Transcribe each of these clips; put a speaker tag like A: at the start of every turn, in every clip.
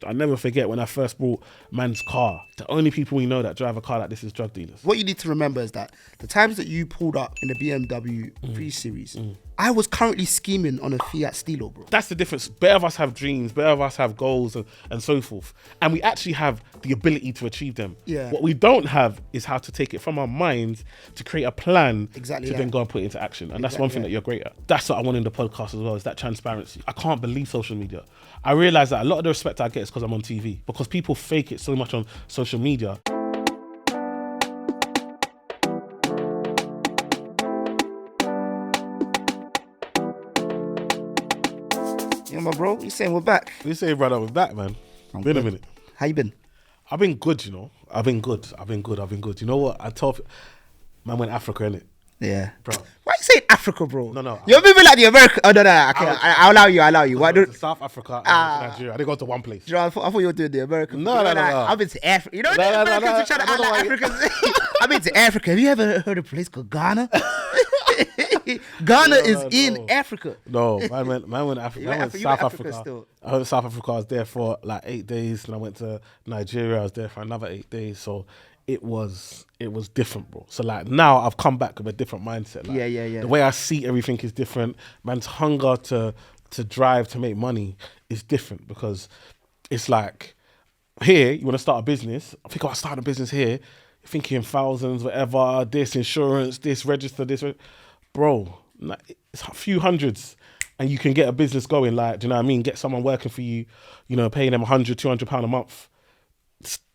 A: I never forget when I first bought man's car. The only people we know that drive a car like this is drug dealers.
B: What you need to remember is that the times that you pulled up in the BMW 3 Series, I was currently scheming on a Fiat Stilo, bro.
A: That's the difference. Better of us have dreams, better of us have goals and so forth. And we actually have the ability to achieve them.
B: Yeah.
A: What we don't have is how to take it from our minds to create a plan
B: Exactly
A: to then go and put it into action. And that's one thing that you're great at. That's what I want in the podcast as well, is that transparency. I can't believe social media. I realize that a lot of the respect I get is because I'm on TV, because people fake it so much on social media.
B: Yeah, my bro, you saying we're back?
A: You say, brother, we're back, man.
B: I'm
A: Been
B: good.
A: a minute.
B: How you been?
A: I've been good, you know. I've been good. You know what? I told man went Africa, innit?
B: Yeah.
A: Bro.
B: Why you saying Africa, bro?
A: No.
B: You're moving like the American. Oh, no. Okay, I'll allow you. Why
A: I
B: do?
A: went to South Africa and Nigeria. I didn't go to one place.
B: You know, I thought you were doing the American.
A: No.
B: I've been to Africa. You know, the Americans are trying to act like Africans. I've been to Africa. Have you ever heard of a place called Ghana? Ghana is in Africa.
A: No, man went Africa. I went to South Africa.
B: Still.
A: I went to South Africa. I was there for like 8 days, and I went to Nigeria. I was there for another 8 days. So it was different, bro. So like now I've come back with a different mindset. Like,
B: Yeah.
A: The way I see everything is different. Man's hunger to drive to make money is different, because it's like here you want to start a business. I think I'll start a business here. You're thinking thousands, whatever. This insurance, this register, this. Bro, it's a few hundreds and you can get a business going. Like, do you know what I mean? Get someone working for you, you know, paying them £100, £200 a month.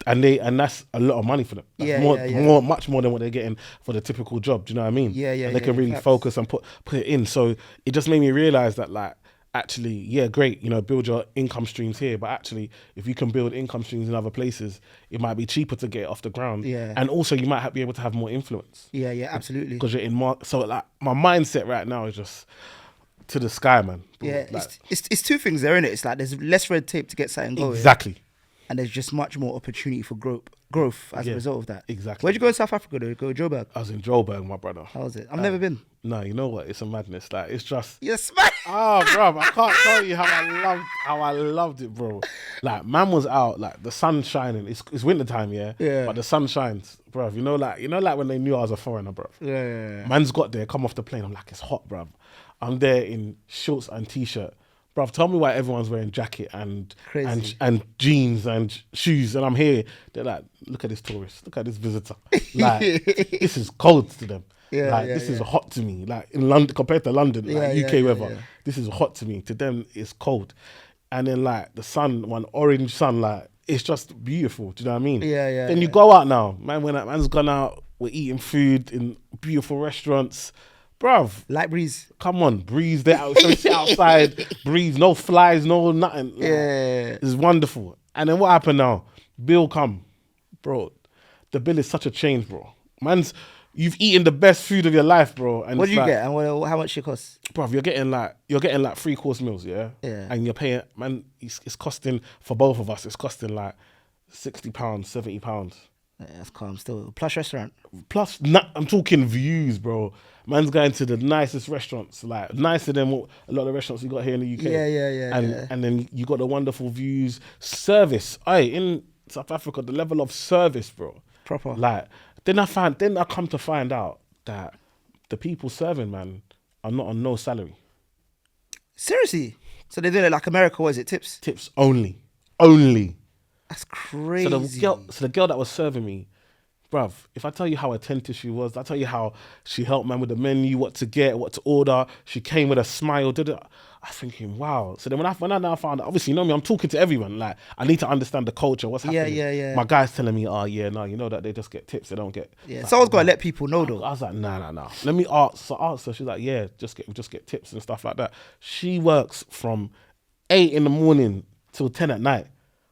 A: And that's a lot of money for them. That's much more than what they're getting for the typical job. Do you know what I mean? And they can really focus and put it in. So it just made me realize that, like, actually, yeah, great, you know, build your income streams here, but actually if you can build income streams in other places, it might be cheaper to get it off the ground.
B: And
A: also you might be able to have more influence.
B: Absolutely,
A: because you're in so like my mindset right now is just to the sky, man.
B: Like, it's two things there, isn't it? It's like there's less red tape to get something going.
A: Exactly.
B: And there's just much more opportunity for growth as a result of that.
A: Exactly.
B: Where'd you go in South Africa though? Go to Joburg?
A: I was in Joburg, my brother.
B: How was it? I've never been.
A: No, you know what? It's a madness. Like, it's just...
B: You're smart.
A: Oh, bro, I can't tell you how I loved it, bro. Like, man was out, like, the sun's shining. It's winter time, yeah? But the sun shines, bro. You know, like when they knew I was a foreigner, bro.
B: Yeah.
A: Man's got there, come off the plane. I'm like, it's hot, bro. I'm there in shorts and t-shirt. Bruv, tell me why everyone's wearing jacket and jeans and shoes, and I'm here. They're like, look at this tourist, look at this visitor. Like, this is cold to them. This is hot to me. Like in London, compared to London, like UK weather, this is hot to me. To them, it's cold. And then like the sun, one orange sun, like it's just beautiful. Do you know what I mean? Then you go out now, man. When that man's gone out, we're eating food in beautiful restaurants. Bruv,
B: light breeze.
A: Come on, breeze there. So sit outside, breeze, no flies, no nothing. Like, it's wonderful. And then what happened now? Bill come, bro. The bill is such a change, bro. You've eaten the best food of your life, bro. And
B: what do you get? And how much it costs?
A: Bruv, you're getting like 3-course meals, yeah. And you're paying, man. It's costing for both of us. It's costing like £60, £70.
B: Yeah, that's calm still. Plus restaurant.
A: Plus, I'm talking views, bro. Man's going to the nicest restaurants, like nicer than what a lot of the restaurants we got here in the UK. And then you got the wonderful views. Service. In South Africa, the level of service, bro.
B: Proper.
A: Like, then I come to find out that the people serving, man, are not on no salary.
B: Seriously? So they do it like America, what is it? Tips?
A: Tips only.
B: That's crazy.
A: So the girl that was serving me, bruv, if I tell you how attentive she was, I tell you how she helped man with the menu, what to get, what to order. She came with a smile. I'm thinking, wow. So then when I now found out, obviously, you know me, I'm talking to everyone. Like, I need to understand the culture, what's happening.
B: Yeah.
A: My guy's telling me, you know that they just get tips, they don't get.
B: Yeah,
A: like,
B: someone's got to let people know though.
A: I was like, nah. Let me ask. So I asked her, she's like, yeah, just get tips and stuff like that. She works from 8 in the morning till 10 at night.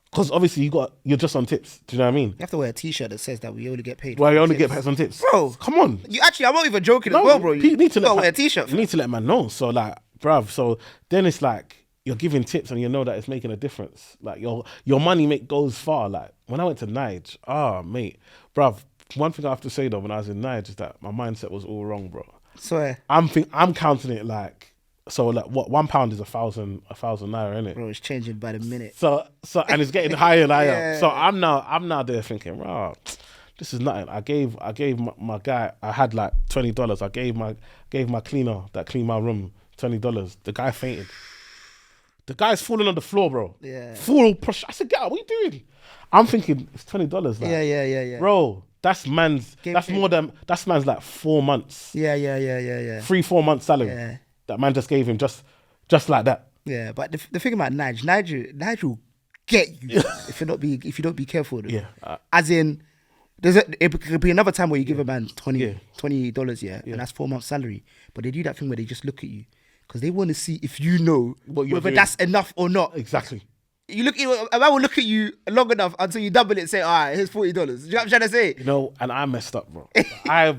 A: Because obviously you're just on tips. Do you know what I mean?
B: You have to wear a t-shirt that says that we only get paid.
A: Well, you only get paid on tips.
B: Bro,
A: come on.
B: I'm not even joking as well, bro. You need to wear a t-shirt.
A: You need to let man know. So like, bruv, so then it's like you're giving tips and you know that it's making a difference. Like your money goes far. Like when I went to Nige, mate, bruv, one thing I have to say though, when I was in Nige is that my mindset was all wrong, bro.
B: Swear.
A: I'm counting it like So like what £1 is a thousand naira, isn't it?
B: Bro, it's changing by the minute.
A: So and it's getting higher and higher.
B: Yeah.
A: So I'm now there thinking, wow, this is nothing. I gave my guy, I had like $20. I gave my cleaner that cleaned my room $20. The guy fainted. The guy's falling on the floor, bro.
B: Yeah.
A: Full push. I said, "Get up, what are you doing?" I'm thinking it's $20. Like,
B: Yeah.
A: bro, that's man's like 4 months.
B: Yeah.
A: 3-4 months salary.
B: Yeah.
A: That man just gave him just like that.
B: Yeah, but the thing about Nigel will get you if you don't be careful. Though.
A: Yeah.
B: As in, it could be another time where you give a man $20, and that's 4 months salary. But they do that thing where they just look at you because they want to see if you know whether that's enough or not.
A: Exactly.
B: A man will look at you long enough until you double it and say, all right, here's $40. Do you know what I'm trying to say?
A: You know, and I messed up, bro. I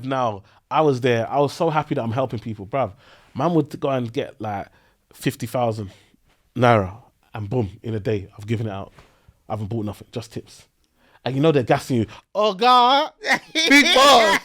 A: was there. I was so happy that I'm helping people, bruv. Man would go and get like 50,000 naira and boom, in a day, I've given it out. I haven't bought nothing, just tips. And you know they're gassing you. Oh God, big boss.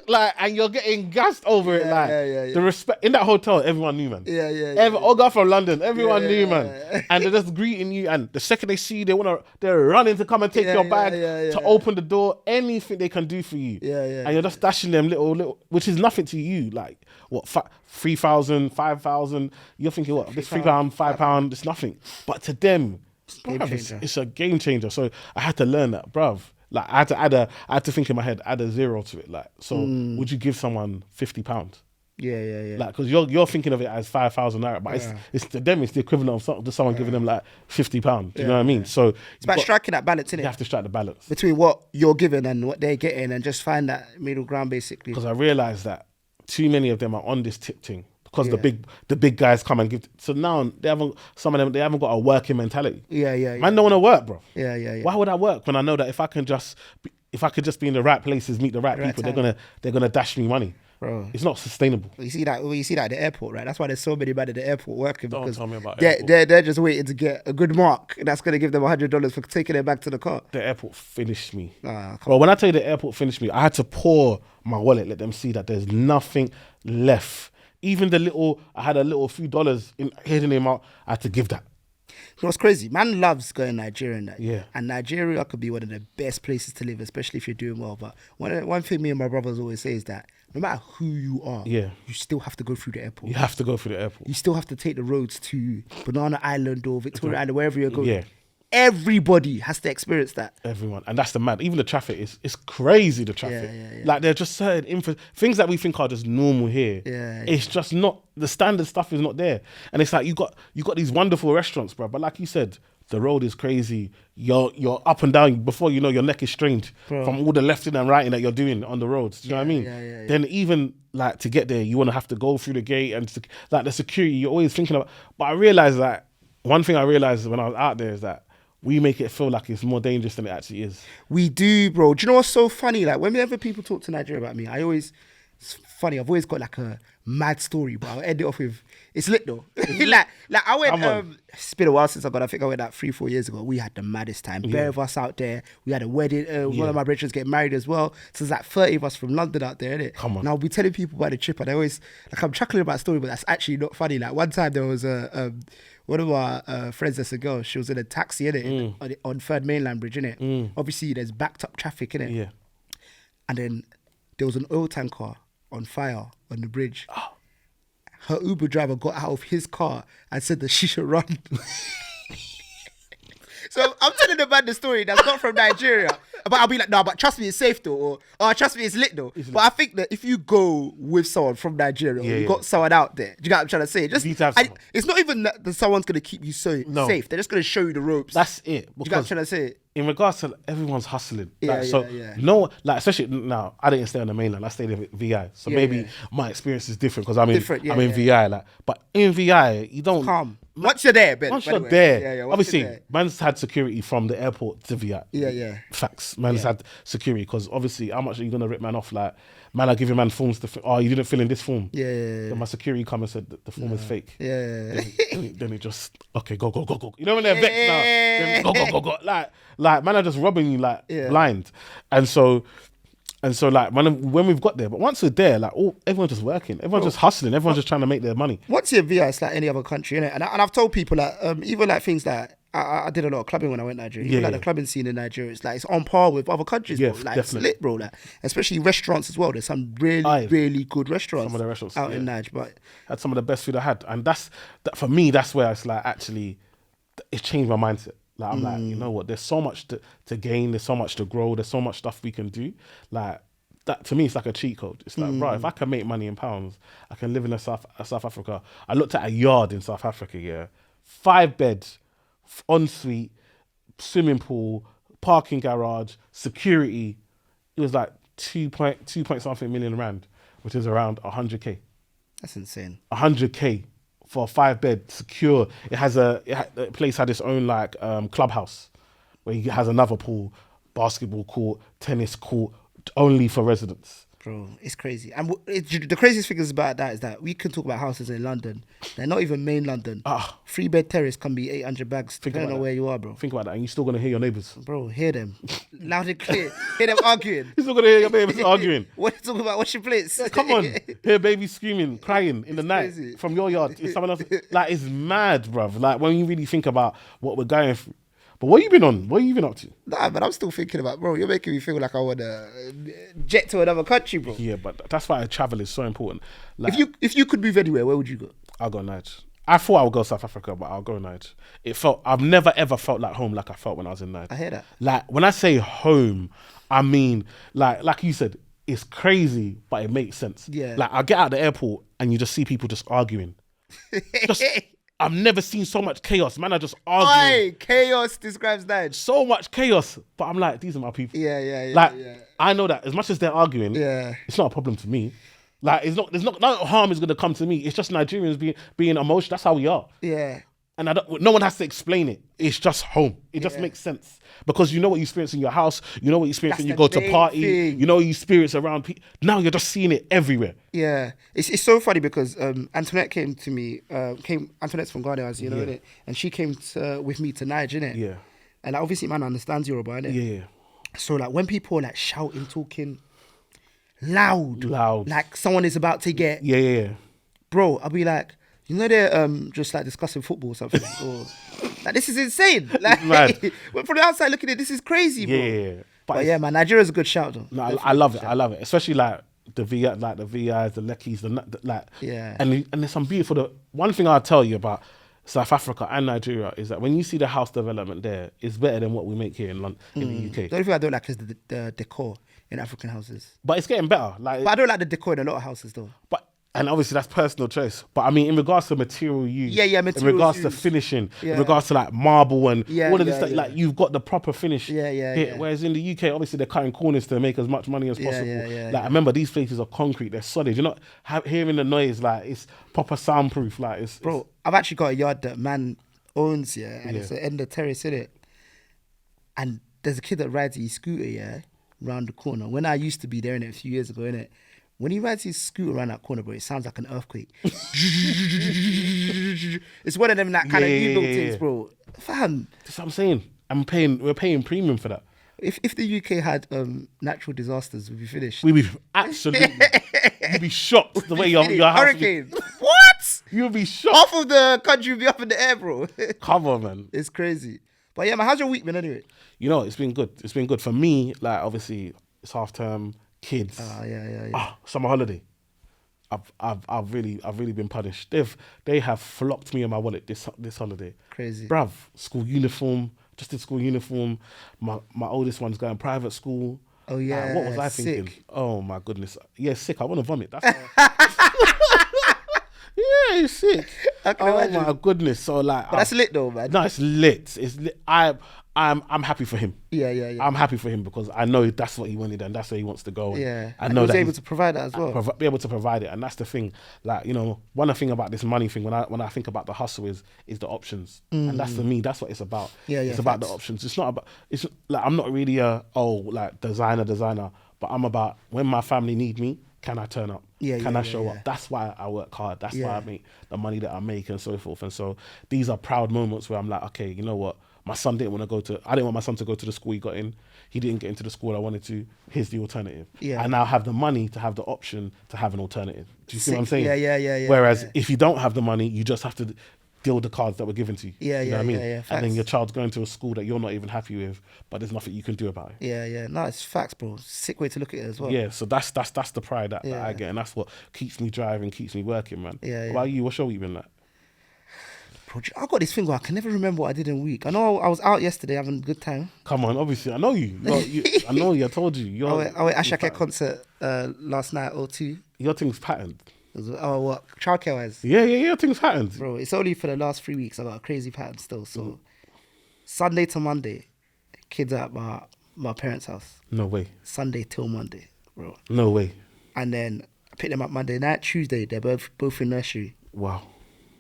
A: Like, and you're getting gassed over it. Like the respect in that hotel, everyone knew, man. Oh God, from London, everyone knew, man. And they're just greeting you. And the second they see you, they're running to come and take your bag, to open the door, anything they can do for you. And you're just dashing them little, which is nothing to you. Like what, 3,000, 5,000. You're thinking what? This £3, £5, it's nothing. But to them, it's a game changer. So I had to learn that, bruv. Like I had to think in my head, add a zero to it. Like, so would you give someone £50?
B: Yeah.
A: Like, because you're thinking of it as 5,000 naira, but it's to them it's the equivalent of someone giving them like £50. Do you know what I mean? So
B: it's about striking that balance, innit?
A: You have to strike the balance
B: between what you're giving and what they're getting, and just find that middle ground, basically.
A: Because I realised that too many of them are on this tip thing. Because the big guys come and give. So now some of them haven't got a working mentality. Man don't want to work, bro.
B: Yeah.
A: Why would I work when I know that if I could just be in the right places, meet the right people, they're gonna dash me money. Bro, it's not sustainable.
B: You see that at the airport, right? That's why there's so many men at the airport working.
A: Don't
B: because
A: tell me about
B: they're just waiting to get a good mark. That's gonna give them $100 for taking it back to the car.
A: The airport finished me. Bro, when I tell you the airport finished me, I had to pour my wallet, let them see that there's nothing left. Even I had a few dollars hidden in my, I had to give that.
B: You know what's crazy? Man loves going Nigeria.
A: Yeah.
B: And Nigeria could be one of the best places to live, especially if you're doing well. But one thing me and my brothers always say is that no matter who you are, you still have to go through the airport.
A: You have to go through the airport.
B: You still have to take the roads to Banana Island or Victoria Island, wherever you're going.
A: Yeah.
B: Everybody has to experience that.
A: Everyone. And that's the mad. Even the traffic is crazy, the traffic.
B: Yeah.
A: Like, they're just certain things that we think are just normal here. It's just not, the standard stuff is not there. And it's like you got these wonderful restaurants, bro. But like you said, the road is crazy. You're up and down. Before you know, your neck is strained from all the lefting and righting that you're doing on the roads. Do you know what I mean? Then even like to get there, you want to have to go through the gate and like the security. You're always thinking about. But I realized that one thing I realized when I was out there is that we make it feel like it's more dangerous than it actually is. We
B: do, bro. Do you know what's so funny? Like whenever people talk to Nigeria about me, it's funny. I've always got like a mad story, but I'll end it off with, it's lit though. like I went, it's been a while since I think I went like 3-4 years ago. We had the maddest time. Bare of us out there. We had a wedding. One of my brothers getting married as well. So there's like 30 of us from London out there, innit?
A: Come on.
B: And I'll be telling people about the trip and I always, like I'm chuckling about the story, but that's actually not funny. Like one time there was one of our friends that's a girl, she was in a taxi, innit? On Third Mainland Bridge, innit? Obviously there's backed up traffic, innit?
A: Yeah.
B: And then there was an oil tanker on fire on the bridge. Her Uber driver got out of his car and said that she should run. So I'm telling about the story that's not from Nigeria. But I'll be like, no, but trust me, it's safe though. Or trust me, it's lit though. But I think that if you go with someone from Nigeria, or you got someone out there, do you get what I'm trying to say? It's not even that someone's going to keep you safe. They're just going to show you the ropes.
A: That's it.
B: Do you get what I'm trying to say?
A: In regards to everyone's hustling. No, like especially now, I didn't stay on the mainland. I stayed in VI. So maybe my experience is different because I'm in VI. Like, but in VI, you don't...
B: Calm. Once you're there, Ben.
A: Once you're there, obviously, man's had security from the airport to VI.
B: Yeah.
A: Facts. Man's had security because obviously, how much are you going to rip man off? like, man, I give you man forms to you didn't fill in this form. Then my security come and said that the form is fake. Then it just, okay, go. You know when they're vexed now? Then go. Like man are just robbing you like blind. And so And so like when we've got there, but once we're there, like everyone's just working, everyone's just hustling, everyone's just trying to make their money.
B: Once you're VI, it's like any other country, innit? And I've told people that even like things that I did a lot of clubbing when I went to Nigeria. Even like the clubbing scene in Nigeria, it's like it's on par with other countries, bro. Like it's lit, bro. Like especially restaurants as well. There's some really good restaurants. Some of the restaurants out in Nigeria, but
A: had some of the best food I had, and that for me, that's where it's like actually it changed my mindset. Like I'm like, you know what? There's so much to gain. There's so much to grow. There's so much stuff we can do. Like that to me, it's like a cheat code. It's like, bro, if I can make money in pounds, I can live in South Africa. I looked at a yard in South Africa. Yeah, 5 beds, ensuite, swimming pool, parking garage, security. It was like 2 point something million rand, which is around 100k.
B: That's insane.
A: 100k. For a 5-bed, secure. The place had its own like clubhouse where he has another pool, basketball court, tennis court, only for residents.
B: Bro, it's crazy. And the craziest thing about that is that we can talk about houses in London. They're not even main London. 3-bed terrace can be 800 bags, depending on where you are, bro.
A: Think about that, and you're still going to hear your neighbours.
B: Bro, hear them. Loud and clear. Hear them arguing.
A: You're still going to hear your neighbours arguing.
B: What are you talking about? What's your plates?
A: Come on. Hear babies screaming, crying in the night crazy. From your yard. It's someone else. Like, it's mad, bruv. Like, when you really think about what we're going through. But what you been on? What you been up to?
B: Nah, but I'm still thinking about, bro, you're making me feel like I want to jet to another country, bro.
A: Yeah, but that's why travel is so important. Like,
B: if you could move anywhere, where would you go?
A: I'll go Niger. I thought I would go South Africa, but I'll go Niger. I've never ever felt like home like I felt when I was in Niger.
B: I hear that.
A: Like, when I say home, I mean, like you said, it's crazy, but it makes sense.
B: Yeah.
A: Like, I get out of the airport and you just see people just arguing. I've never seen so much chaos. Man, I just arguing.
B: Oi, chaos describes that.
A: So much chaos. But I'm like, these are my people.
B: Yeah.
A: Like, I know that as much as they're arguing, it's not a problem to me. Like, there's no harm is going to come to me. It's just Nigerians being emotional. That's how we are.
B: Yeah.
A: And no one has to explain it. It's just home. It just makes sense. Because you know what you experience in your house. You know what you experience when you go to party. You know what you experience around people. Now you're just seeing it everywhere.
B: Yeah. It's so funny because Antoinette came to me. Antoinette's from Ghana, as you know, innit? And she came with me to Niger, innit?
A: Yeah.
B: And like, obviously, man understands Yoruba, innit?
A: Yeah.
B: So like when people are like shouting, talking loud, like someone is about to get...
A: Yeah.
B: Bro, I'll be like... You know they're just like discussing football or something. Or, like, this is insane. Like from the outside looking at it, this is crazy, bro.
A: Yeah.
B: But yeah, man, Nigeria's a good shout though.
A: No, I love it. I love it. Especially like the VIs, the Lekkis, like And there's some beautiful. The one thing I'll tell you about South Africa and Nigeria is that when you see the house development there, it's better than what we make here in London, in the UK.
B: The only thing I don't like is the decor in African houses.
A: But it's getting better. But
B: I don't like the decor in a lot of houses though.
A: And obviously that's personal choice. But I mean, in regards to material use,
B: material
A: in regards to finishing, in regards to like marble and all of this stuff, like you've got the proper finish.
B: Yeah.
A: Whereas in the UK, obviously they're cutting corners to make as much money as possible. Like remember, these places are concrete, they're solid. You're not hearing the noise, like it's proper soundproof. Like
B: Bro, I've actually got a yard that man owns, and it's an end of terrace in it. And there's a kid that rides his scooter, round the corner. When I used to be there in it a few years ago, innit? When he rides his scooter around that corner, bro, it sounds like an earthquake. It's one of them like kind of new built things, bro. Fam.
A: That's what I'm saying. We're paying premium for that.
B: If the UK had natural disasters, we'd be finished.
A: We'd be absolutely. You'd be shocked the way your house.
B: Hurricane. What?
A: You'd be shocked.
B: Half of the country would be up in the air, bro.
A: Come on, man.
B: It's crazy. But yeah, man, how's your week been anyway?
A: You know, it's been good. It's been good for me. Like obviously, it's half term. Kids. Summer holiday. I've really been punished. They have flocked me in my wallet this holiday.
B: Crazy.
A: Bruv, school uniform. Just did school uniform. My oldest one's going private school.
B: Oh yeah.
A: What was I thinking?
B: Sick.
A: Oh my goodness. Yeah, sick. I want to vomit. That's yeah, it's sick. My goodness. So like,
B: but that's lit though, man.
A: No, it's lit. It's lit. I'm happy for him.
B: Yeah.
A: I'm happy for him because I know that's what he wanted and that's where he wants to go.
B: I know that he was able to provide that as well.
A: Be able to provide it, and that's the thing. Like, you know, one thing about this money thing when I think about the hustle is the options, and that's for me. That's what it's about. It's about the options. It's not about. It's like I'm not really like designer, but I'm about when my family need me. Can I turn up? Can I show up? That's why I work hard. That's why I make the money that I make and so forth. And so these are proud moments where I'm like, okay, you know what? My son didn't want to go to. I didn't want my son to go to the school he got in. He didn't get into the school I wanted to. Here's the alternative.
B: Yeah.
A: I now have the money to have the option to have an alternative. Do you see what I'm saying?
B: Yeah.
A: Whereas if you don't have the money, you just have to deal with the cards that were given to you.
B: Yeah,
A: you know what I mean?
B: yeah.
A: And then
B: Facts.
A: your child's going to a school that you're not even happy with, but there's nothing you can do about it.
B: Yeah. No, it's facts, bro. Sick way to look at it as well.
A: Yeah, so that's the pride that
B: Yeah.
A: I get, and that's what keeps me driving, keeps me working, man.
B: Yeah,
A: What
B: yeah.
A: about you? What's your week been like?
B: Bro, I got this thing where I can never remember what I did in a week. I know I was out yesterday having a good time.
A: Come on, obviously, I know you. I know you. I told you.
B: I went Ashake concert last night, O2.
A: Your thing's patterned.
B: What? Childcare wise?
A: Yeah, your thing's patterned.
B: Bro, it's only for the last 3 weeks. I got a crazy pattern still. So Sunday to Monday, kids are at my parents' house.
A: No way.
B: Sunday till Monday, bro.
A: No way.
B: And then I pick them up Monday night. Tuesday, they're both in nursery.
A: Wow.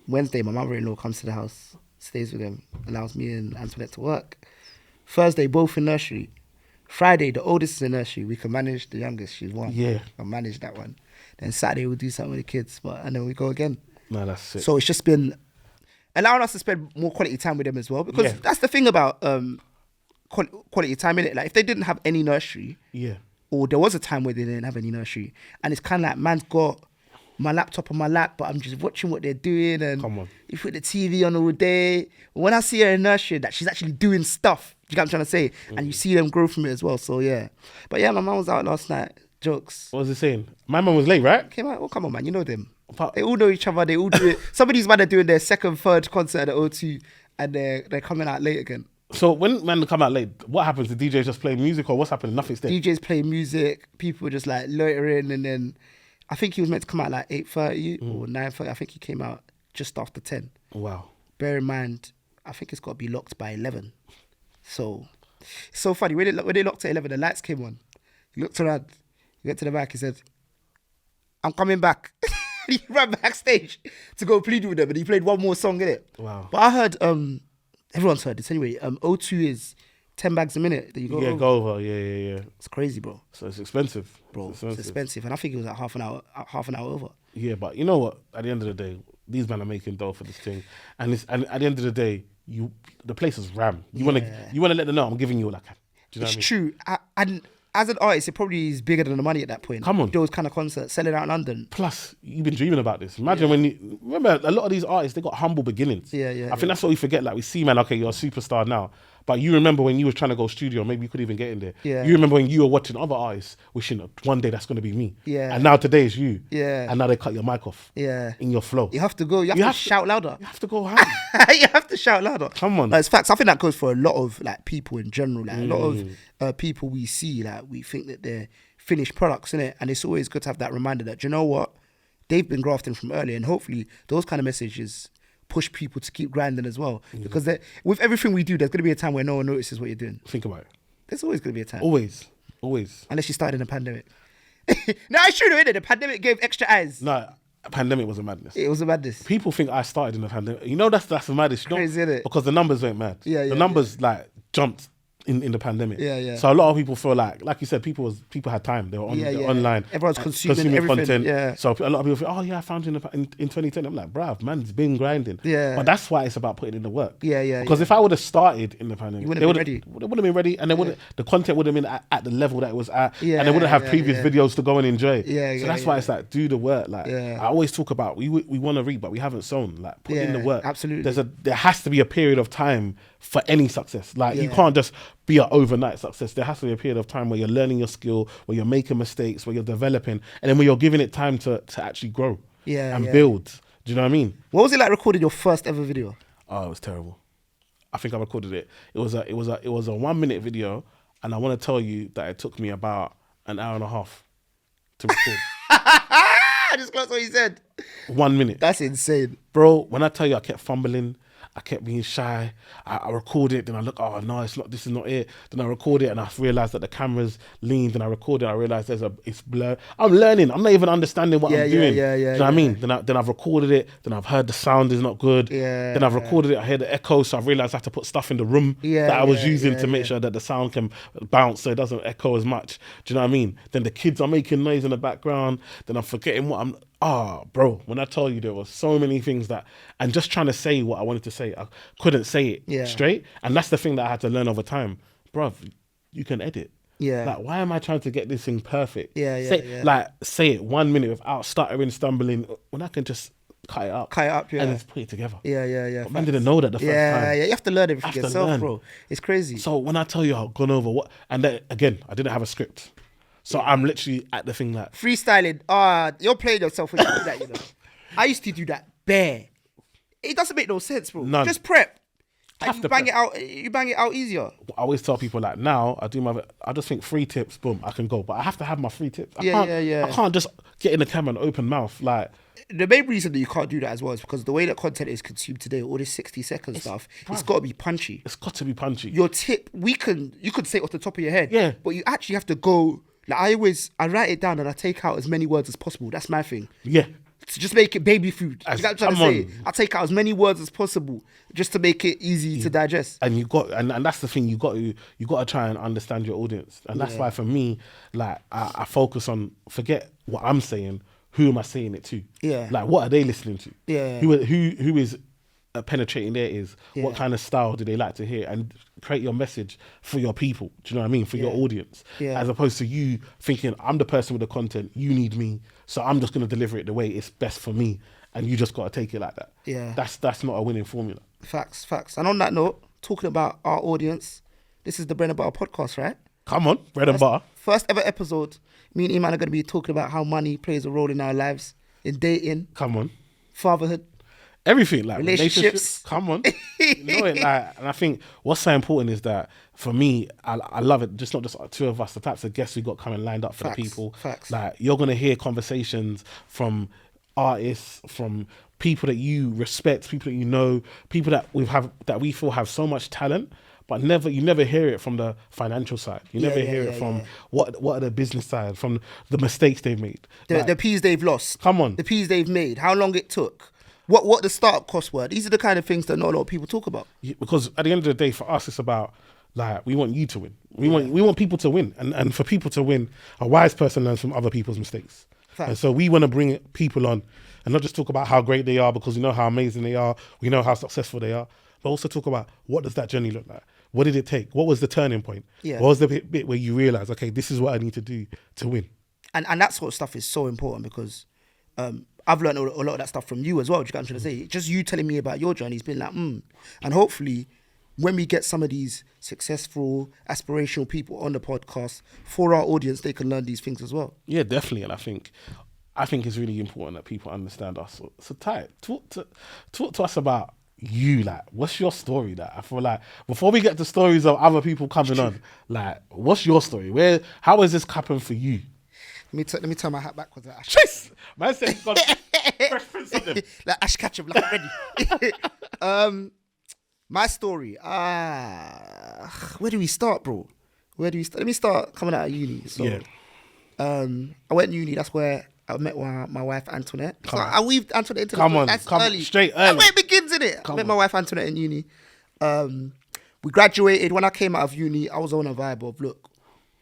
B: Wednesday, my mother-in-law comes to the house, stays with them, allows me and Antoinette to work. Thursday, both in nursery. Friday, the oldest is in nursery. We can manage the youngest. She's 1.
A: Yeah.
B: I can manage that one. Then Saturday, we'll do something with the kids. And then we go again.
A: No, that's sick.
B: So it's just been allowing us to spend more quality time with them as well. Because that's the thing about quality time, innit? Like, if they didn't have any nursery,
A: yeah.
B: or there was a time where they didn't have any nursery, and it's kind of like, man's got my laptop on my lap, but I'm just watching what they're doing, and
A: Come on.
B: you put the TV on all day. When I see her in nursery, that she's actually doing stuff, you get what I'm trying to say? And you see them grow from it as well, so yeah. But yeah, my mum was out last night, jokes.
A: What was it saying? My mum was late, right?
B: Came out, well, come on, man, you know them.
A: But-
B: They all know each other, they all do it. Some of these men are doing their second, third concert at the O2, and they're coming out late again.
A: So when men come out late, what happens? The DJs just play music, or what's happening? Nothing's there.
B: DJs play music, people just like loitering, and then I think he was meant to come out like 8:30 or 9:30. I think he came out just after 10.
A: Wow.
B: Bear in mind, I think it's got to be locked by 11. So it's so funny. When they locked at 11, the lights came on. He looked around, he went to the back, he said, "I'm coming back." He ran backstage to go plead with them, and he played one more song in it.
A: Wow.
B: But I heard, everyone's heard this anyway. O2 is 10 bags a minute that you go
A: Yeah,
B: over.
A: go over. Yeah.
B: It's crazy, bro.
A: So it's expensive.
B: Bro, it's expensive. And I think it was like half an hour over.
A: Yeah, but you know what? At the end of the day, these men are making dough for this thing, and at the end of the day, the place is ram. You want to let them know I'm giving you all I can. Do you know what I mean?
B: It's true. And as an artist, it probably is bigger than the money at that point.
A: Come on.
B: Those kind of concerts, selling out in London.
A: Plus, you've been dreaming about this. Imagine remember, a lot of these artists, they got humble beginnings.
B: Yeah.
A: I think that's what we forget. Like, we see, man, okay, you're a superstar now. But you remember when you were trying to go studio, maybe you couldn't even get in there.
B: Yeah.
A: You remember when you were watching other artists, wishing one day that's going to be me.
B: Yeah.
A: And now today is you.
B: Yeah.
A: And now they cut your mic off.
B: Yeah.
A: In your flow.
B: You have to go. You have to shout louder.
A: You have to go hard.
B: You have to shout louder.
A: Come on.
B: Like, it's facts. I think that goes for a lot of like people in general. Like a lot of people we see, like we think that they're finished products, innit? And it's always good to have that reminder that, do you know what? They've been grafting from early, and hopefully those kind of messages push people to keep grinding as well. Because with everything we do, there's going to be a time where no one notices what you're doing.
A: Think about it.
B: There's always going to be a time.
A: Always.
B: Unless you started in a pandemic. No, it's true though, innit? The pandemic gave extra eyes.
A: No, a pandemic was a madness.
B: It was a madness.
A: People think I started in the pandemic. You know, that's the maddest. You know,
B: Crazy, innit?
A: because the numbers went mad.
B: Yeah,
A: the numbers like jumped in the pandemic.
B: Yeah.
A: So a lot of people feel like you said, people had time. They were online.
B: Everyone's consuming everything.
A: content.
B: Yeah.
A: So a lot of people feel, oh yeah, I found you in 2010. I'm like, bruv, man's been grinding.
B: Yeah.
A: But that's why it's about putting in the work.
B: Yeah.
A: Because if I would have started in the pandemic,
B: You wouldn't have been ready.
A: They would have been ready, and the content would have been at the level that it was at,
B: Yeah,
A: and they wouldn't have
B: yeah,
A: previous
B: yeah.
A: videos to go and enjoy.
B: Yeah,
A: that's why it's like, do the work. Like,
B: Yeah.
A: I always talk about, we want to read, but we haven't sown. Like, put in the
B: Yeah,
A: work.
B: absolutely.
A: There has to be a period of time for any success. Like, you
B: Yeah.
A: can't just be an overnight success. There has to be a period of time where you're learning your skill, where you're making mistakes, where you're developing, and then where you're giving it time to actually grow and build. Do you know what I mean?
B: What was it like recording your first ever video?
A: Oh, it was terrible. I think I recorded it. It was a 1 minute video, and I want to tell you that it took me about an hour and a half to record.
B: I just got what you said.
A: 1 minute.
B: That's insane.
A: Bro, when I tell you I kept fumbling, I kept being shy. I record it, then I look, oh no, this is not it. Then I record it and I realized that the camera's leaned, and I record it, I realized it's blur. I'm learning. I'm not even understanding what I'm doing. Do you know what I mean? Then I've recorded it, then I've heard the sound is not good.
B: Yeah.
A: Then I've recorded it, I hear the echo, so I've realized I have to put stuff in the room that I was using to make sure that the sound can bounce so it doesn't echo as much. Do you know what I mean? Then the kids are making noise in the background, then I'm forgetting what Bro, when I tell you there were so many things that, and just trying to say what I wanted to say, I couldn't say it straight. And that's the thing that I had to learn over time. Bro, you can edit.
B: Yeah.
A: Like, why am I trying to get this thing perfect?
B: Yeah.
A: Like, say it 1 minute without stuttering, stumbling, when I can just cut it up.
B: Yeah.
A: And just put it together.
B: Yeah.
A: But man didn't know that the first time.
B: Yeah. You have to learn everything yourself, bro. It's crazy.
A: So when I tell you I've gone over what, and then again, I didn't have a script. So I'm literally at the thing that
B: freestyling. You're playing yourself when you do that, you know. I used to do that bare. It doesn't make no sense, bro.
A: None.
B: Just prep. And
A: Have
B: you
A: to
B: bang
A: prep.
B: it out. You bang it out easier.
A: I always tell people like now I just think 3 tips, boom, I can go. But I have to have my 3 tips.
B: Yeah.
A: I can't just get in the camera and open mouth like.
B: The main reason that you can't do that as well is because the way that content is consumed today, all this 60-second stuff, it's got to be punchy.
A: It's got to be punchy.
B: Your tip, you could say it off the top of your head.
A: Yeah.
B: But you actually have to go. Like I write it down and I take out as many words as possible. That's my thing.
A: Yeah.
B: To just make it baby food. You know what I'm trying to say?
A: on.
B: I take out as many words as possible just to make it easy to digest.
A: And and that's the thing, you got to try and understand your audience. And that's why for me, like I focus on, forget what I'm saying, who am I saying it to?
B: Yeah.
A: Like what are they listening to?
B: Yeah.
A: Who is penetrating their ears?
B: Yeah.
A: What kind of style do they like to hear? And create your message for your people. Do you know what I mean? For your audience.
B: Yeah.
A: As opposed to you thinking, I'm the person with the content, you need me, so I'm just going to deliver it the way it's best for me. And you just got to take it like that.
B: Yeah.
A: That's not a winning formula.
B: Facts. And on that note, talking about our audience, this is the Bread and Butter podcast, right?
A: Come on, bread and butter.
B: First ever episode. Me and Eman are going to be talking about how money plays a role in our lives, in dating,
A: Come on.
B: fatherhood,
A: Everything, like
B: relationships.
A: Come on. You know it, like, and I think what's so important is that for me, I love it. Just not just 2 of us, the types of guests we got coming lined up for the people.
B: Facts.
A: Like you're gonna hear conversations from artists, from people that you respect, people that you know, people that we feel have so much talent. But you never hear it from the financial side. You never hear it from what are the business side, from the mistakes they've made.
B: The P's they've lost.
A: Come on.
B: The P's they've made. How long it took. What the startup costs were. These are the kind of things that not a lot of people talk about.
A: Because at the end of the day, for us, it's about, like, we want you to win. We want people to win. And for people to win, a wise person learns from other people's mistakes.
B: Fact.
A: And so we want to bring people on and not just talk about how great they are, because we know how amazing they are, we know how successful they are, but also talk about what does that journey look like? What did it take? What was the turning point?
B: Yeah.
A: What was the bit where you realize, okay, this is what I need to do to win?
B: And that sort of stuff is so important because I've learned a lot of that stuff from you as well. Do you get what I'm trying to say? Just you telling me about your journey has been like, And hopefully when we get some of these successful, aspirational people on the podcast, for our audience, they can learn these things as well.
A: Yeah, definitely. And I think it's really important that people understand us. So Ty, talk to us about you. Like, what's your story? That I feel like before we get to stories of other people coming on, like, what's your story? How has this happened for you?
B: Let me turn my hat backwards. Like Ash.
A: Jeez! Man said he's got preference on them.
B: Like Ash Ketchum, like ready. My story. Where do we start, bro? Let me start coming out of uni. So,
A: Yeah.
B: I went to uni. That's where I met my wife Antoinette. So I weaved Antoinette into
A: Come
B: the
A: on,
B: That's
A: come
B: early.
A: straight
B: That's
A: early.
B: where it begins, innit? I met my wife Antoinette in uni. We graduated. When I came out of uni, I was on a vibe of, look,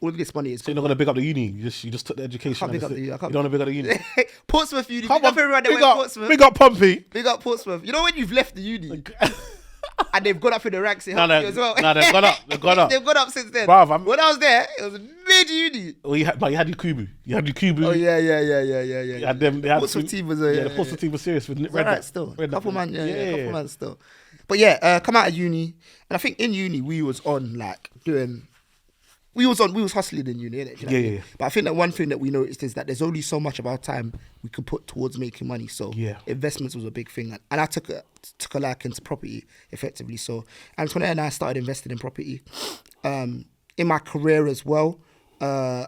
B: all of this money is.
A: So you're not gonna big up the uni. You just took the education.
B: can't big
A: and
B: up the uni.
A: you don't want to big up the uni.
B: Portsmouth uni.
A: Come
B: Big up
A: on,
B: everyone that
A: big
B: went
A: up,
B: Portsmouth.
A: big up Pompey.
B: Big up Portsmouth. You know when you've left the uni and they've gone up in the ranks, it helps you as well.
A: No, they've gone up. They've gone up.
B: They've gone up since then.
A: Bruv,
B: when I was there, it was mid-uni.
A: Well, you had your Kubu. You had your Kubu.
B: Oh, yeah.
A: You had them. They had
B: Portsmouth team was
A: the Portsmouth team was serious with Red.
B: Right, still.
A: Red
B: Couple man,
A: yeah.
B: couple man still. But yeah, come out of uni, and I think in uni we was on like doing. We was hustling in uni, innit? Do you know what I mean?
A: Yeah.
B: But I think that one thing that we noticed is that there's only so much of our time we could put towards making money. So investments was a big thing, and I took a liking to property effectively. So Antoinette and I started investing in property. In my career as well, I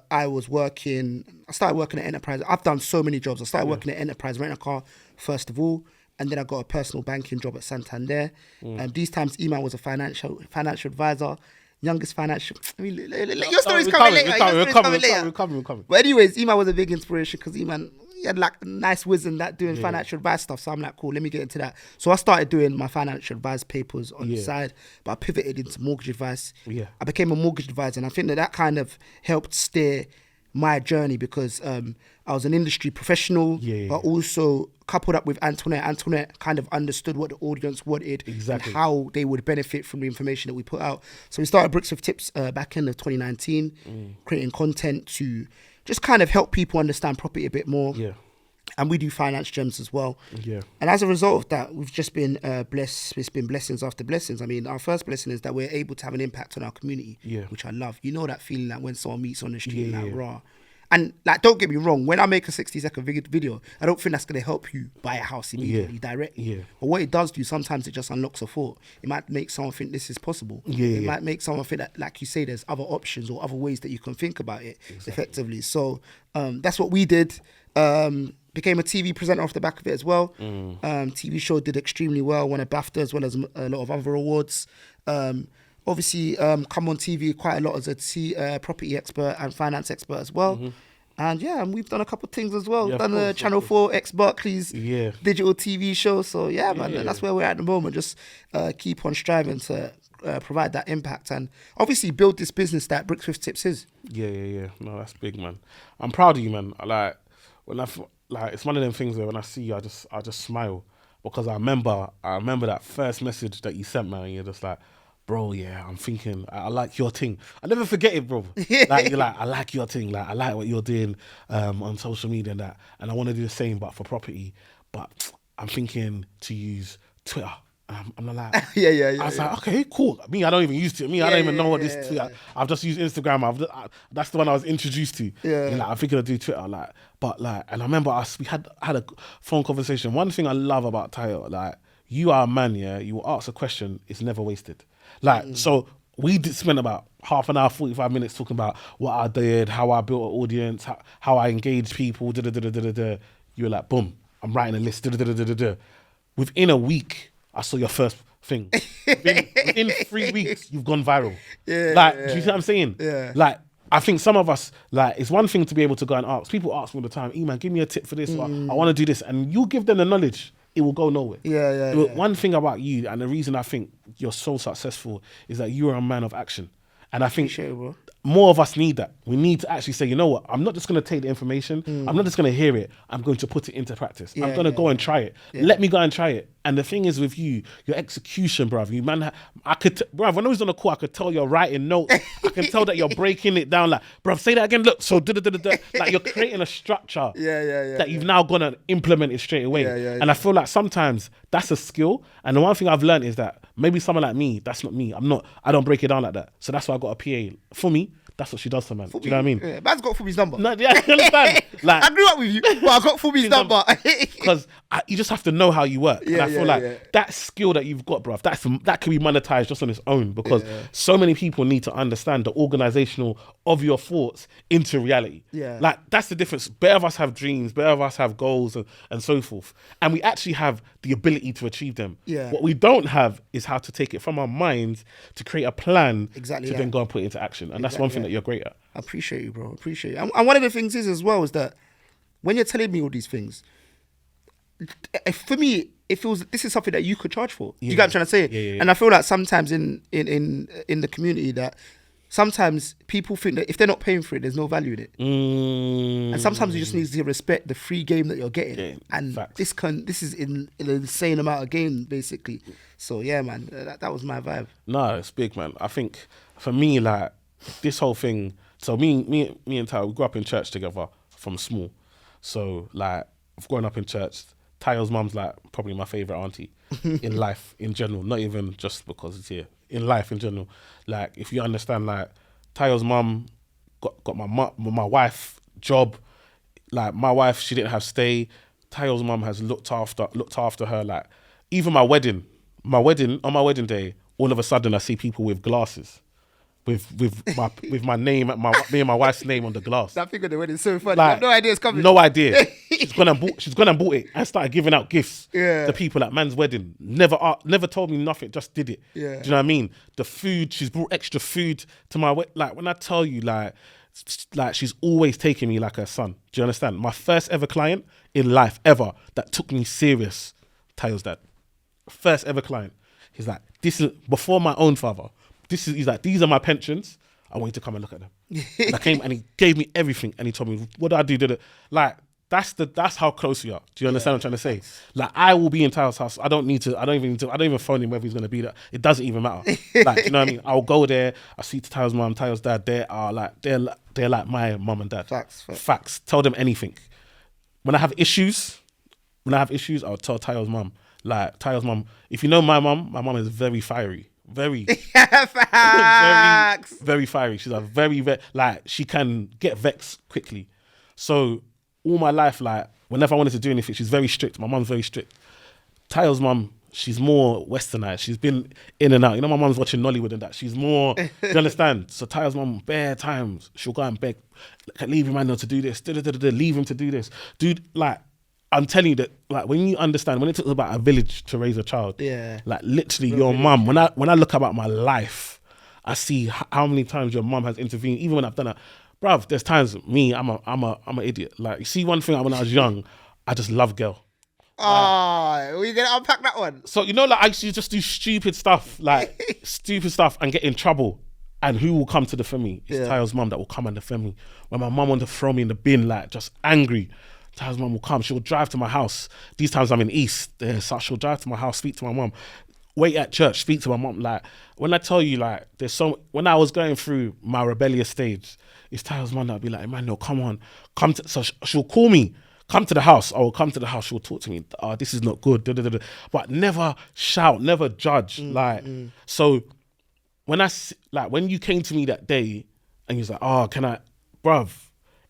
B: started working at Enterprise. I've done so many jobs. I started working at Enterprise Rent a Car first of all, and then I got a personal banking job at Santander. These times, Eman was a financial advisor. Youngest financial. I mean, your story's coming later.
A: We're coming.
B: But anyways, Eman was a big inspiration because Eman, he had like nice wisdom that doing financial advice stuff. So I'm like, cool, let me get into that. So I started doing my financial advice papers on the side, but I pivoted into mortgage advice.
A: Yeah.
B: I became a mortgage advisor, and I think that kind of helped steer my journey because I was an industry professional, but also coupled up with Antoinette. Antoinette kind of understood what the audience wanted and how they would benefit from the information that we put out. So we started Bricks with Tips back in 2019, creating content to just kind of help people understand property a bit more.
A: Yeah.
B: And we do finance gems as well.
A: Yeah.
B: And as a result of that, we've just been blessed. It's been blessings after blessings. I mean, our first blessing is that we're able to have an impact on our community, which I love. You know that feeling like when someone meets on the street, raw. And like, don't get me wrong, when I make a 60-second video, I don't think that's going to help you buy a house immediately, directly.
A: Yeah.
B: But what it does do, sometimes it just unlocks a thought. It might make someone think this is possible. It might make someone think that, like you say, there's other options or other ways that you can think about it effectively. So that's what we did. Became a TV presenter off the back of it as well. TV show did extremely well, won a BAFTA as well as a lot of other awards. Obviously, come on TV quite a lot as a property expert and finance expert as well. And and we've done a couple of things as well. Done the Channel 4 X Barclays digital TV show. So man, that's where we're at the moment. Just keep on striving to provide that impact and obviously build this business that Bricks with Tips is.
A: Yeah. No, that's big, man. I'm proud of you, man. It's one of them things where when I see you, I just smile because I remember that first message that you sent, man. And you're just like, bro, I'm thinking, I like your thing. I never forget it, bro. Like, you're like, I like your thing. Like, I like what you're doing on social media and that. And I want to do the same, but for property. But I'm thinking to use Twitter. I'm like, I was like, okay, cool. I don't even use Twitter. I don't even know what this Twitter. I've just used Instagram. That's the one I was introduced to. And I'm thinking of do Twitter. And I remember we had a phone conversation. One thing I love about Tayo, like, you are a man, you will ask a question, it's never wasted. So we did spend about half an hour, 45 minutes talking about what I did, how I built an audience, how I engaged people, You were like, boom, I'm writing a list, Within a week, I saw your first thing. Within 3 weeks, you've gone viral. Do you see what I'm saying? Like, I think some of us, like, it's one thing to be able to go and ask. People ask me all the time, Eman, give me a tip for this, or I want to do this. And you give them the knowledge, it will go nowhere. One thing about you, and the reason I think you're so successful, is that you are a man of action. And I think more of us need that. We need to actually say, you know what, I'm not just going to take the information. I'm not just going to hear it. I'm going to put it into practice. I'm going to go and try it. Let me go and try it. And the thing is with you, your execution, bruv, bruv, when I was on the call, I could tell you're writing notes. I can tell that you're breaking it down. Like, bruv, say that again. Look, so like you're creating a structure that you've now gone and implement it straight away. And I feel like sometimes that's a skill. And the one thing I've learned is that maybe someone like me, that's not me. I don't break it down like that. So that's why I got a PA. For me, that's what she does to man. Do you know what I mean?
B: Yeah, man's got Fumi's number.
A: No, you understand? Like,
B: I grew up with you, but I got Fumi's number.
A: Because you just have to know how you work. And I feel like that skill that you've got, bruv, that can be monetized just on its own because so many people need to understand the organizational of your thoughts into reality. Like, that's the difference. Better of us have dreams, better of us have goals and so forth. And we actually have the ability to achieve them. What we don't have is how to take it from our minds to create a plan to then go and put it into action. And that's one thing that you're great at.
B: I appreciate you, bro. Appreciate you. And one of the things is as well is that when you're telling me all these things, for me, it feels this is something that you could charge for. You get what I'm trying to say? And I feel like sometimes in the community that sometimes people think that if they're not paying for it, there's no value in it. And sometimes you just need to respect the free game that you're getting. And facts. This is an insane amount of game, basically. So yeah, man, that was my vibe.
A: No, it's big, man. I think for me, like, this whole thing, so me and Tayo, we grew up in church together from small. So like, I've grown up in church. Tayo's mum's like probably my favourite auntie in life in general, not even just because it's here. In life in general. Like, if you understand, like, Tayo's mum got my wife job. Like, my wife, she didn't have stay. Tayo's mum has looked after her. Like, even on my wedding day, all of a sudden I see people with glasses. With my name, me and my wife's name on the glass.
B: That thing on the wedding is so funny.
A: Like,
B: I have no idea it's coming.
A: No idea. She's gone and bought it and started giving out gifts to people at man's wedding. Never told me nothing, just did it. Do you know what I mean? The food, she's brought extra food to my wedding. Like, when I tell you, like she's always taking me like her son. Do you understand? My first ever client in life ever that took me serious, Tayo's dad. First ever client. He's like, this is before my own father. He's like, these are my pensions. I want you to come and look at them. And I came and he gave me everything and he told me, what do I do? Like, that's how close we are. Do you understand what I'm trying to say? Like, I will be in Tayo's house. I don't even phone him whether he's gonna be there. It doesn't even matter. Like, do you know what I mean? I'll go there. I see Tayo's mum, Tayo's dad. They're like my mum and dad. Facts. Tell them anything. When I have issues, I'll tell Tayo's mum. Like, Tayo's mum. If you know my mum is very fiery. Very, very fiery. She's a very, like, she can get vexed quickly. So all my life, like, whenever I wanted to do anything, she's very strict. My mum's very strict. Tayo's mum, she's more westernized. She's been in and out. You know, my mum's watching Nollywood and that. She's more, do you understand? So Tayo's mum, bare times, she'll go and beg, leave Emmanuel to do this, leave him to do this. Dude, like, I'm telling you that, like, when you understand, when it talks about a village to raise a child, like, literally your mum, when I look about my life, I see how many times your mum has intervened, even when I've done it. Bruv, there's times I'm an idiot. Like, you see, one thing when I was young, I just love girl.
B: Oh, we gonna unpack that one.
A: So, you know, like, I used to just do stupid stuff and get in trouble. And who will come to defend me? It's Tayo's mum that will come and defend me. When my mum wanted to throw me in the bin, like, just angry, Tayo's mum will come. She'll drive to my house. These times I'm in East. So she'll drive to my house, speak to my mum. Wait at church, speak to my mum. Like, when I tell you, like, when I was going through my rebellious stage, it's Tayo's mum that'll be like, Emmanuel, come on, so she'll call me, come to the house. I will come to the house. She'll talk to me. This is not good. But never shout, never judge. So when you came to me that day and you was like, can I, bruv,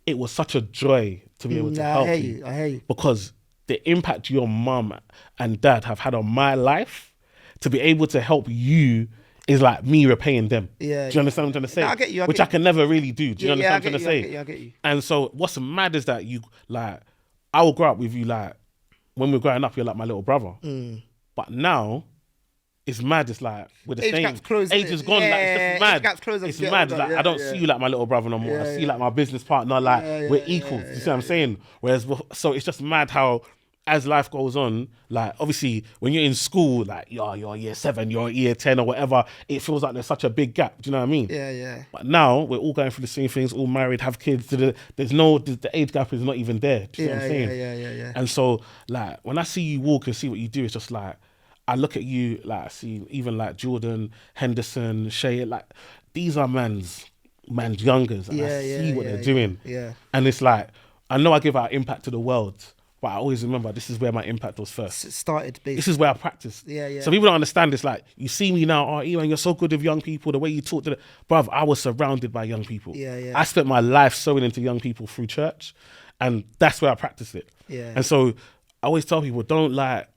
A: it was such a joy to be able to help you.
B: I hear you.
A: Because the impact your mum and dad have had on my life, to be able to help you is like me repaying them.
B: Yeah.
A: Do you understand what I'm trying to say?
B: No, I get you.
A: Which I can never really do. Do you understand what I'm trying to say?
B: I get you.
A: And so what's mad is that you, like, I will grow up with you, like, when we're growing up, you're like my little brother. But now, it's mad. It's like, we're the same. Age is gone. Like, it's just mad. It's mad. Like, I don't see you like my little brother no more. I see you like my business partner. Like, we're equals. You see what I'm saying? Whereas, so it's just mad how, as life goes on, like, obviously, when you're in school, like, you're year 7, you're year 10 or whatever, it feels like there's such a big gap. Do you know what I mean?
B: Yeah.
A: But now, we're all going through the same things, all married, have kids. The age gap is not even there. Do you know what I'm saying?
B: Yeah.
A: And so, like, when I see you walk and see what you do, it's just like, I look at you, like, I see even like Jordan, Henderson, Shay, like, these are man's youngers, and I see what they're doing.
B: Yeah.
A: And it's like, I know I give out impact to the world, but I always remember this is where my impact was first.
B: Started basically.
A: This is where I practiced.
B: Yeah.
A: So people don't understand this. Like, you see me now, Eman, you're so good with young people, the way you talk to them. Bruv, I was surrounded by young people.
B: Yeah.
A: I spent my life sowing into young people through church, and that's where I practiced it.
B: Yeah.
A: And so I always tell people, don't, like,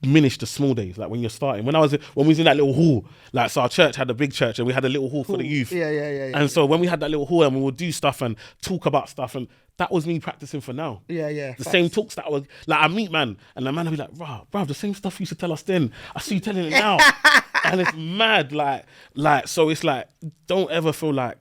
A: diminish the small days, like when you're starting. When we was in that little hall, like, so our church had a big church and we had a little hall for the youth.
B: Yeah.
A: And so when we had that little hall and we would do stuff and talk about stuff, and that was me practicing for now.
B: Yeah.
A: The same talks that was, like, I meet man and the man will be like, bruv, the same stuff you used to tell us then, I see you telling it now. And it's mad, like, so it's like, don't ever feel like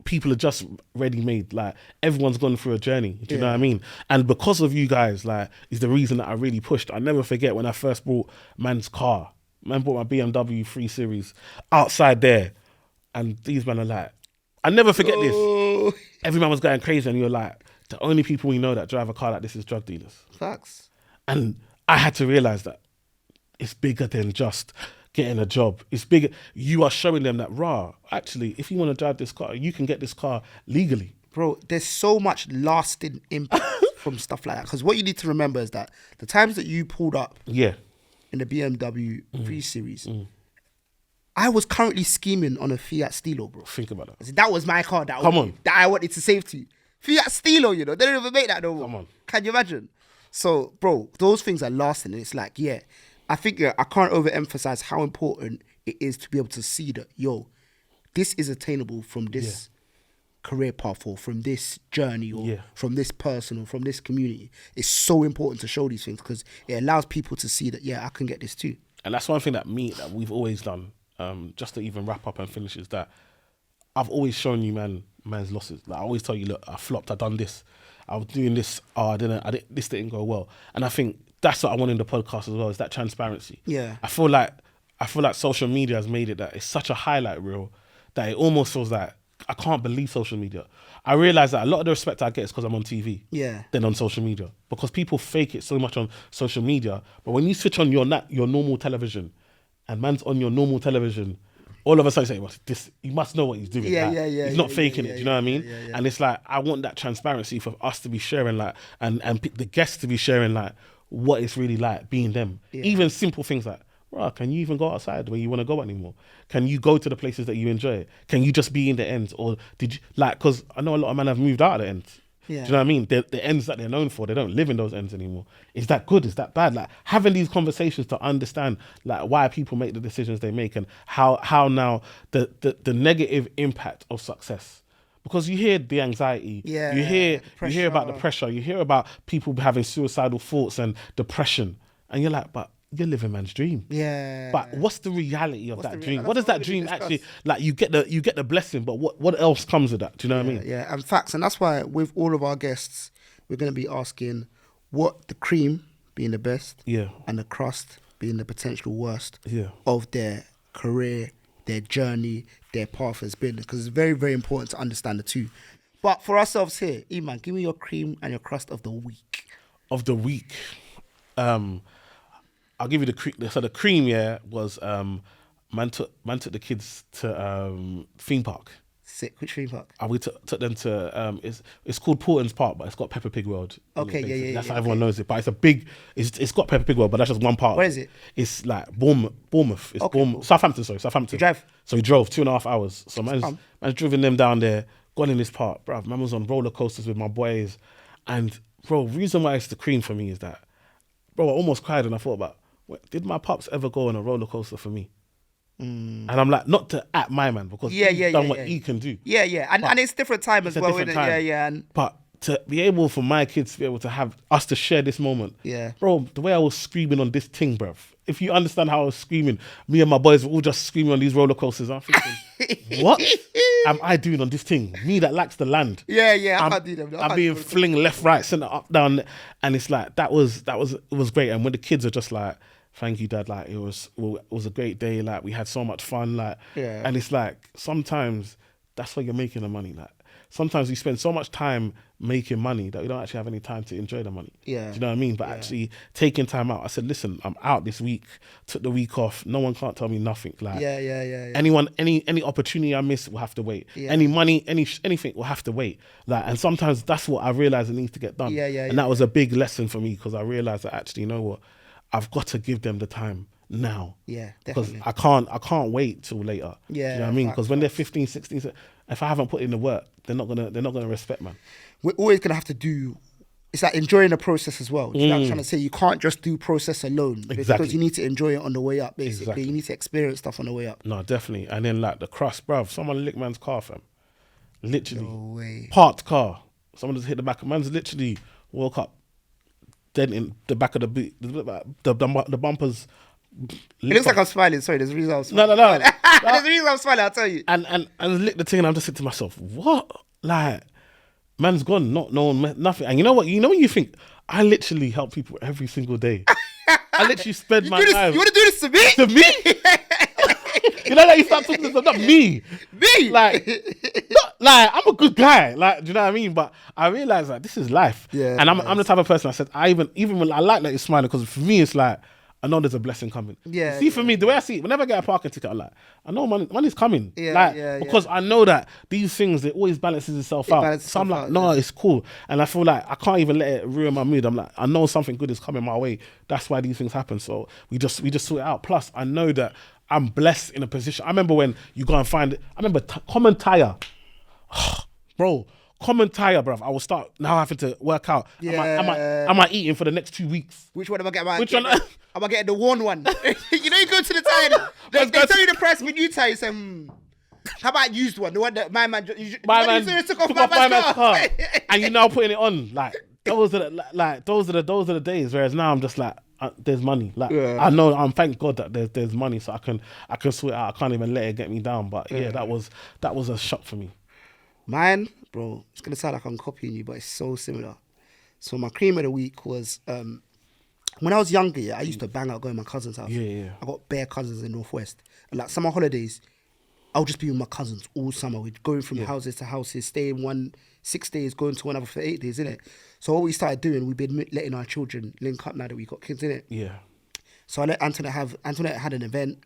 A: people are just ready-made. Like, everyone's gone through a journey. Do you know what I mean? And because of you guys, like, is the reason that I really pushed. I never forget when I first bought man's car. Man bought my BMW 3 Series outside there, and these men are like, I never forget this. Every man was going crazy, and you're like, the only people we know that drive a car like this is drug dealers.
B: Facts.
A: And I had to realize that it's bigger than just getting a job. It's bigger. You are showing them that, actually, if you want to drive this car, you can get this car legally.
B: Bro, there's so much lasting impact from stuff like that. Because what you need to remember is that the times that you pulled up in the BMW 3 Series, I was currently scheming on a Fiat Stilo, bro.
A: Think about that.
B: I said, that was my car that I wanted to save to you. Fiat Stilo, you know, they don't even make that no more.
A: Come on.
B: Can you imagine? So, bro, those things are lasting. And it's like, I think I can't overemphasize how important it is to be able to see that, this is attainable from this career path, or from this journey, or from this person, or from this community. It's so important to show these things because it allows people to see that, I can get this too.
A: And that's one thing that we've always done, just to even wrap up and finish, is that I've always shown you man's losses. Like, I always tell you, look, I flopped, I done this, I was doing this, this didn't go well. And I think that's what I want in the podcast as well, is that transparency.
B: Yeah.
A: I feel like social media has made it that it's such a highlight reel that it almost feels like, I can't believe social media. I realize that a lot of the respect I get is because I'm on TV than on social media, because people fake it so much on social media. But when you switch on your normal television and man's on your normal television, all of a sudden you say, well, this, you must know what he's doing. He's not faking it. Do you know what I mean? And it's like, I want that transparency for us to be sharing, like, and the guests to be sharing, like, what it's really like being them. Even simple things like, bro, can you even go outside when you want to go anymore? Can you go to the places that you enjoy? Can you just be in the ends? Or did you, like, because I know a lot of men have moved out of the ends. Do you know what I mean? The ends that they're known for, they don't live in those ends anymore. Is that good? Is that bad? Like, having these conversations to understand, like, why people make the decisions they make, and how now the negative impact of success. Because you hear the anxiety, you hear about the pressure, you hear about people having suicidal thoughts and depression, and you're like, but you're living man's dream. But what's the reality of that dream? What does that dream actually, like, you get the blessing, but what else comes with that? Do you know what I mean?
B: Yeah, and facts. And that's why with all of our guests, we're going to be asking what the cream being the best and the crust being the potential worst of their career, their journey, their path has been, because it's very, very important to understand the two. But for ourselves here, Eman, give me your cream and your crust of the week.
A: Of the week. I'll give you the cream. So the cream, was man took the kids to theme park.
B: Sick. Which theme park?
A: And we took them to it's called Porton's Park, but it's got Peppa Pig World.
B: Okay,
A: That's how everyone knows it. But it's a big. It's got Peppa Pig World, but that's just one part.
B: Where is it?
A: It's like Bournemouth. It's
B: cool.
A: Southampton. You
B: drive?
A: So we drove 2.5 hours. So man's driven them down there, gone in this park, bro. Man was on roller coasters with my boys, and bro, reason why it's the cream for me is that, bro, I almost cried when I thought about, did my pops ever go on a roller coaster for me? And I'm like, not to at my man, because he's done what he can do.
B: And it's different time as well, isn't it?
A: But to be able, for my kids to be able to have us to share this moment, bro, the way I was screaming on this thing, bruv. If you understand how I was screaming, me and my boys were all just screaming on these roller coasters. I'm thinking, what am I doing on this thing? Me that lacks the land.
B: I can't do them.
A: I'm being fling left, right, center, up, down, and it's like it was great. And when the kids are just like, thank you, Dad. Like, it was a great day. Like, we had so much fun. Like, and it's like, sometimes that's why you're making the money. Like, sometimes we spend so much time making money that we don't actually have any time to enjoy the money. Do you know what I mean? But actually taking time out. I said, listen, I'm out this week. Took the week off. No one can't tell me nothing. Like, anyone, any opportunity I miss will have to wait. Any money, anything will have to wait. Like, and sometimes that's what I realize it needs to get done. And that was a big lesson for me, because I realized that actually, you know what? I've got to give them the time now. Because I can't wait till later. Do you know what I mean? Because when they're 15, 16, if I haven't put in the work, they're not gonna respect, man.
B: We're always gonna have to do. It's like enjoying the process as well. You know what I'm trying to say? You can't just do process alone, because you need to enjoy it on the way up. Basically, you need to experience stuff on the way up.
A: No, definitely. And then like the crust, bruv. Someone licked man's car, fam. Literally,
B: No way.
A: Parked car. Someone just hit the back. Man's literally woke up dent in the back of the boot. The bumpers.
B: It looks like I'm smiling. Sorry, there's a reason I'm smiling.
A: No.
B: There's a reason I'm smiling, I'll tell you.
A: And lick the thing, and I'm just saying to myself, what? Like, man's gone, not knowing nothing. And you know what? You know when you think, I literally help people every single day. I literally spend my time.
B: You want to do this to me?
A: To me? You know, like, you start talking to them, not me.
B: Me?
A: Like, I'm a good guy. Like, do you know what I mean? But I realize that this is life. And I'm the type of person, I said, even when I like that you're smiling, because for me, it's like, I know there's a blessing coming. See, for me, the way I see it, whenever I get a parking ticket, I'm like, I know money's coming. Because I know that these things, it always balances itself out. So I'm like, no, it's cool. And I feel like I can't even let it ruin my mood. I'm like, I know something good is coming my way. That's why these things happen. So we just sort it out. Plus, I know that I'm blessed in a position. I remember when you go and find it. I remember Common Tire. Bro, Common Tire, bruv. I will start now having to work out. Am I eating for the next 2 weeks?
B: Which one am I getting?
A: Which one?
B: Am I getting the worn one? You know, you go to the tire. They tell you the price with new tire. You say, how about used one? The one that my man took off my man's car.
A: And you're now putting it on. Like, those are the days. Whereas now I'm just like, there's money. Like, I know, thank God that there's money, so I can sort it out. I can't even let it get me down. But that was a shock for me.
B: Mine, bro, it's gonna sound like I'm copying you, but it's so similar. So my cream of the week was when I was younger, I used to bang out going to my cousin's house. I got bare cousins in Northwest. And like summer holidays, I'll just be with my cousins all summer. We'd going from houses to houses, staying 6 days, going to another for 8 days, innit? So what we started doing, we've been letting our children link up now that we got kids, innit?
A: Yeah.
B: So I let Antoinette had an event.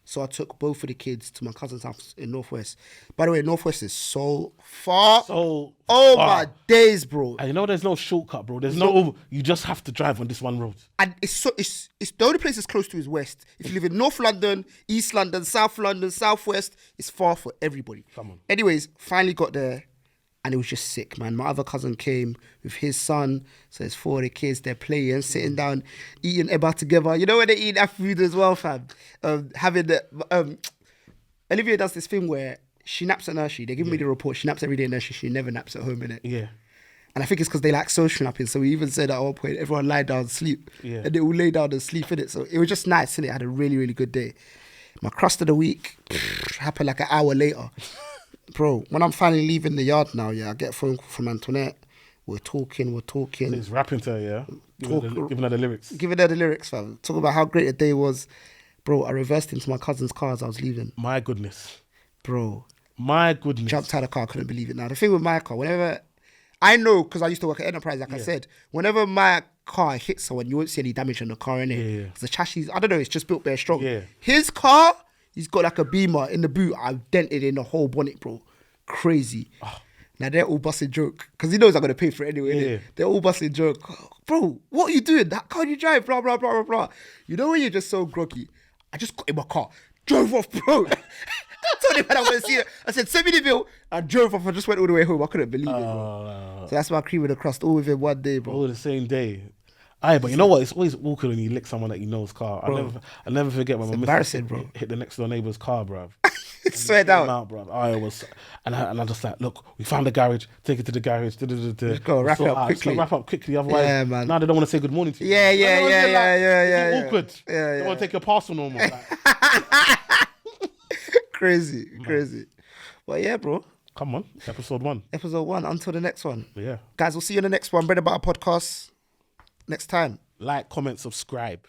B: So I took both of the kids to my cousin's house in Northwest. By the way, Northwest is so far.
A: So
B: oh
A: far.
B: my days, bro.
A: And you know there's no shortcut, bro. There's no you just have to drive on this one road.
B: And it's the only place it's close to is West. If you live in North London, East London, South London, Southwest, it's far for everybody.
A: Come on.
B: Anyways, finally got there. And it was just sick, man. My other cousin came with his son. So it's 4 of the kids. They're playing, sitting down, eating eba together. You know when they eat that food as well, fam? Olivia does this thing where she naps at nursery. They give me the report. She naps every day at nursery. She never naps at home, innit?
A: Yeah.
B: And I think it's because they like social napping. So we even said at one point, everyone lie down and sleep.
A: Yeah.
B: And they all lay down and sleep, innit? So it was just nice, innit? I had a really, really good day. My crust of the week happened like an hour later. Bro, when I'm finally leaving the yard now, I get a phone call from Antoinette. We're talking.
A: So he's rapping to her, yeah? Giving her the lyrics.
B: Giving her the lyrics, fam. Talking about how great the day was. Bro, I reversed into my cousin's car as I was leaving.
A: My goodness.
B: Bro.
A: My goodness.
B: Jumped out of the car, couldn't believe it. Now, the thing with my car, whenever... I know, because I used to work at Enterprise, like I said. Whenever my car hits someone, you won't see any damage on the car, innit?
A: Yeah.
B: The chassis, I don't know, it's just built very strong.
A: Yeah.
B: His car, he's got like a Beamer in the boot. I've dented in the whole bonnet, bro. Crazy. Oh. Now they're all busting joke because he knows I'm gonna pay for it anyway. Yeah. They're all busting joke, bro. What are you doing? That car you drive? Blah blah blah blah blah. You know when you're just so groggy. I just got in my car, drove off, bro. I told him when I want to see it. I said, send me the bill. I drove off. I just went all the way home. I couldn't believe it, bro. So that's my cream of the crust all within one day, bro.
A: All the same day. Aye, but you know what? It's always awkward when you lick someone that you know's car. I never forget when my
B: embarrassing, bro.
A: Hit the next door neighbour's car, bro.
B: Swear down.
A: Out, bro. I was, and I just like, look, we found the garage. Take it to the garage.
B: Just go wrap it up quickly.
A: Wrap up quickly, otherwise,
B: yeah, man.
A: now they don't want to say good morning to you.
B: Yeah.
A: It's awkward.
B: Yeah.
A: They want to take your parcel no more. Like.
B: Crazy. Well, yeah, bro.
A: Come on, episode 1.
B: Episode 1. Until the next one.
A: Yeah.
B: Guys, we'll see you in the next one. Bread and Butter Podcast. Next time.
A: Like, comment, subscribe.